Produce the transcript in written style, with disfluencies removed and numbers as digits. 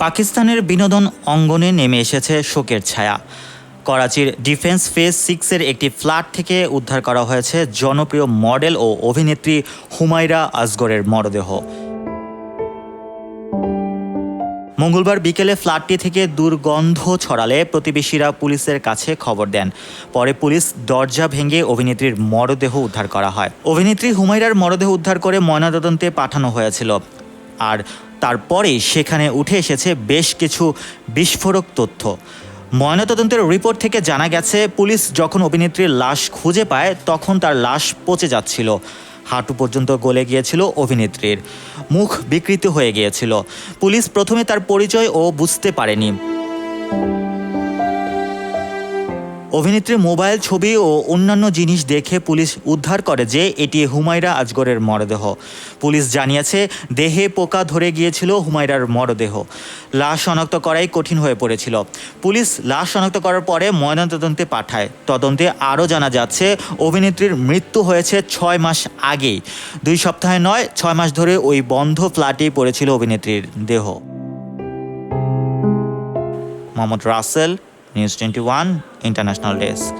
পাকিস্তানের বিনোদন অঙ্গনে নেমে এসেছে শোকের ছায়া। করাচির ডিফেন্স ফেজ 6-এর একটি ফ্ল্যাট থেকে উদ্ধার করা হয়েছে জনপ্রিয় মডেল ও অভিনেত্রী হুমায়রা আজগরের মরদেহ। মঙ্গলবার বিকেলে ফ্ল্যাটটি থেকে দুর্গন্ধ ছড়ালে প্রতিবেশীরা পুলিশের কাছে খবর দেন। পরে পুলিশ দরজা ভেঙে অভিনেত্রীর মরদেহ উদ্ধার করা হয়। অভিনেত্রী হুমায়রার মরদেহ উদ্ধার করে ময়নাতদন্তে পাঠানো হয়েছিল। আর তারপরেই সেখানে উঠে এসেছে বেশ কিছু বিস্ফোরক তথ্য। ময়নাতদন্তের রিপোর্ট থেকে জানা গেছে, পুলিশ যখন অভিনেত্রীর লাশ খুঁজে পায় তখন তার লাশ পচে যাচ্ছিল। হাঁটু পর্যন্ত গলে গিয়েছিল অভিনেত্রীর, মুখ বিকৃত হয়ে গিয়েছিল। পুলিশ প্রথমে তার পরিচয় বুঝতে পারেনি। অভিনেত্রীর মোবাইল ছবি ও অন্যান্য জিনিস দেখে পুলিশ উদ্ধার করে যে এটি হুমায়রা আজগরের মরদেহ। পুলিশ জানিয়েছে, দেহে পোকা ধরে গিয়েছিল হুমায়রার মরদেহ। লাশ শনাক্ত করাই কঠিন হয়ে পড়েছিল। পুলিশ লাশ শনাক্ত করার পরে ময়নাতদন্তে পাঠায়। তদন্তে আরও জানা যাচ্ছে, অভিনেত্রীর মৃত্যু হয়েছে 6 মাস আগেই। 2 সপ্তাহে নয়, 6 মাস ধরে ওই বন্ধ ফ্ল্যাটেই পড়েছিল অভিনেত্রীর দেহ। Mohammad Rasel, news 21 international desk.